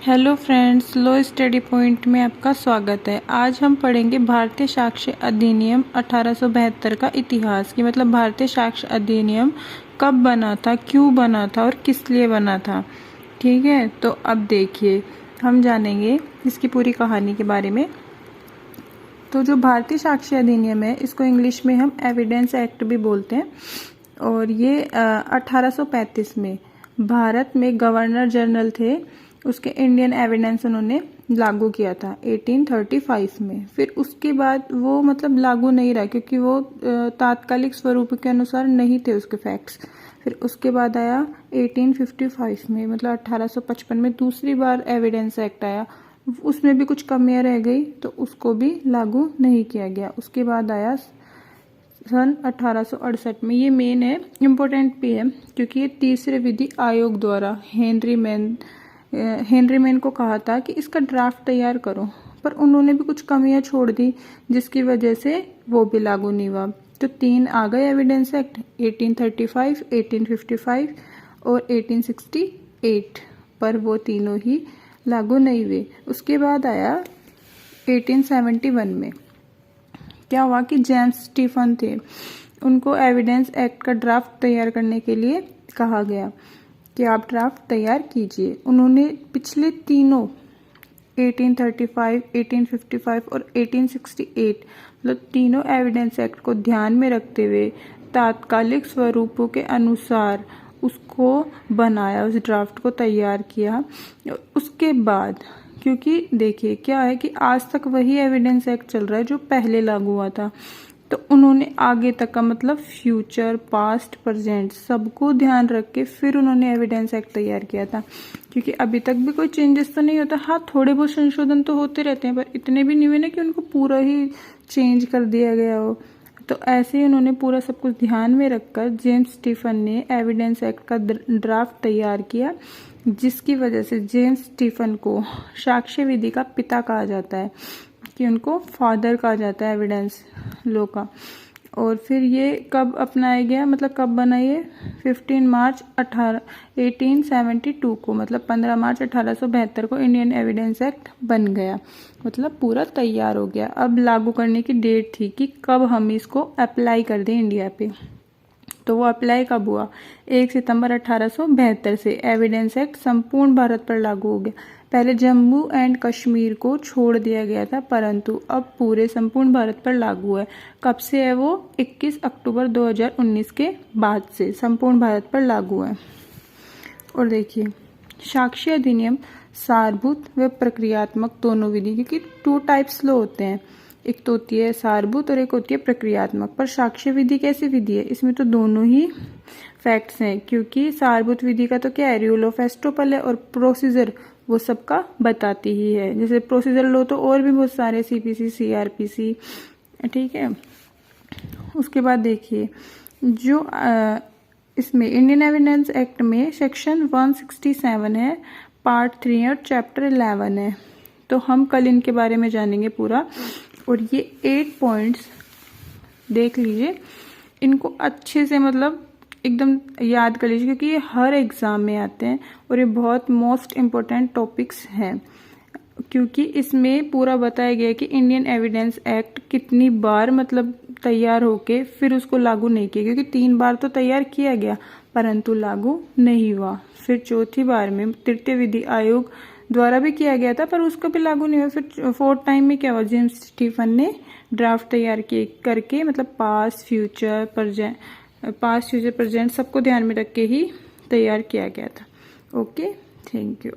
Hello friends, लो study point में आपका स्वागत है। आज हम पढ़ेंगे भारतीय साक्ष्य अधिनियम 1872 का इतिहास की मतलब भारतीय साक्ष्य अधिनियम कब बना था, क्यों बना था और किस लिए बना था। ठीक है, तो अब देखिए हम जानेंगे इसकी पूरी कहानी के बारे में। तो जो भारतीय साक्ष्य अधिनियम है इसको इंग्लिश में हम एविडेंस एक्ट भी बोलते हैं और ये 1835 में भारत में गवर्नर जनरल थे, उसके इंडियन एविडेंस उन्होंने लागू किया था 1835 में। फिर उसके बाद वो मतलब लागू नहीं रहा क्योंकि वो तात्कालिक स्वरूप के अनुसार नहीं थे उसके फैक्ट्स। फिर उसके बाद आया 1855 में मतलब 1855 में दूसरी बार एविडेंस एक्ट आया, उसमें भी कुछ कमियां रह गई तो उसको भी लागू नहीं किया गया। उसके बाद आया सन 1868 में, ये मेन है, इम्पोर्टेंट भी है क्योंकि ये तीसरे विधि आयोग द्वारा हेनरी मैन को कहा था कि इसका ड्राफ्ट तैयार करो, पर उन्होंने भी कुछ कमियां छोड़ दी जिसकी वजह से वो भी लागू नहीं हुआ। तो तीन आ गए एविडेंस एक्ट 1835, 1855 और 1868, पर वो तीनों ही लागू नहीं हुए। उसके बाद आया 1871 में, क्या हुआ कि जेम्स स्टीफन थे, उनको एविडेंस एक्ट का ड्राफ्ट तैयार करने के लिए कहा गया कि आप ड्राफ्ट तैयार कीजिए। उन्होंने पिछले तीनों 1835, 1855 और 1868 मतलब तीनों एविडेंस एक्ट को ध्यान में रखते हुए तात्कालिक स्वरूपों के अनुसार उसको बनाया, उस ड्राफ्ट को तैयार किया। उसके बाद क्योंकि देखिए क्या है कि आज तक वही एविडेंस एक्ट चल रहा है जो पहले लागू हुआ था, तो उन्होंने आगे तक का मतलब फ्यूचर, पास्ट, प्रेजेंट सबको ध्यान रख के फिर उन्होंने एविडेंस एक्ट तैयार किया था। क्योंकि अभी तक भी कोई चेंजेस तो नहीं होता, हाँ थोड़े बहुत संशोधन तो होते रहते हैं पर इतने भी नहीं हुए ना कि उनको पूरा ही चेंज कर दिया गया हो। तो ऐसे ही उन्होंने पूरा सब कुछ ध्यान में रखकर जेम्स स्टीफन ने एविडेंस एक्ट का ड्राफ्ट तैयार किया, जिसकी वजह से जेम्स स्टीफन को साक्ष्य विधि का पिता कहा जाता है, कि उनको फादर कहा जाता है एविडेंस लॉ का। और फिर ये कब अपनाया गया मतलब कब बना ये 15 मार्च 1872 को, मतलब 15 मार्च 1872 को इंडियन एविडेंस एक्ट बन गया, मतलब पूरा तैयार हो गया। अब लागू करने की डेट थी कि कब हम इसको अप्लाई कर दें इंडिया पे, तो वो अप्लाई कब हुआ 1 सितंबर 1872 से एविडेंस एक्ट संपूर्ण भारत पर लागू हो गया। पहले जम्मू एंड कश्मीर को छोड़ दिया गया था, परंतु अब पूरे संपूर्ण भारत पर लागू है। कब से है वो 21 अक्टूबर 2019 के बाद से संपूर्ण भारत पर लागू है। और देखिए साक्ष्य अधिनियम सारभूत व प्रक्रियात्मक दोनों विधि, क्योंकि 2 टाइप्स लॉ होते हैं, एक तो होती है सारभूत और एक होती है प्रक्रियात्मक। पर साक्ष्य विधि कैसी विधि है, इसमें तो दोनों ही फैक्ट्स हैं, क्योंकि सारभूत विधि का तो क्या है, रूल ऑफ एस्टोपल है, और प्रोसीजर वो सबका बताती ही है। जैसे प्रोसीजर लो तो और भी बहुत सारे सीपीसी, सीआरपीसी, ठीक है। उसके बाद देखिए जो इसमें इंडियन एविडेंस एक्ट में सेक्शन 167 है, पार्ट 3 है और चैप्टर 11 है। तो हम कल इनके बारे में जानेंगे पूरा। और ये 8 पॉइंट्स देख लीजिए, इनको अच्छे से मतलब एकदम याद कर लीजिए क्योंकि ये हर एग्जाम में आते हैं और ये बहुत मोस्ट इम्पोर्टेंट टॉपिक्स हैं, क्योंकि इसमें पूरा बताया गया कि इंडियन एविडेंस एक्ट कितनी बार मतलब तैयार होके फिर उसको लागू नहीं किया, क्योंकि 3 बार तो तैयार किया गया परंतु लागू नहीं हुआ। फिर चौथी बार में तृतीय विधि आयोग द्वारा भी किया गया था पर उसको भी लागू नहीं हुआ। फिर 4th टाइम में क्या हुआ, जेम्स स्टीफन ने ड्राफ्ट तैयार किए करके मतलब पास्ट फ्यूचर प्रेजेंट सबको ध्यान में रख के ही तैयार किया गया था। Okay, thank you.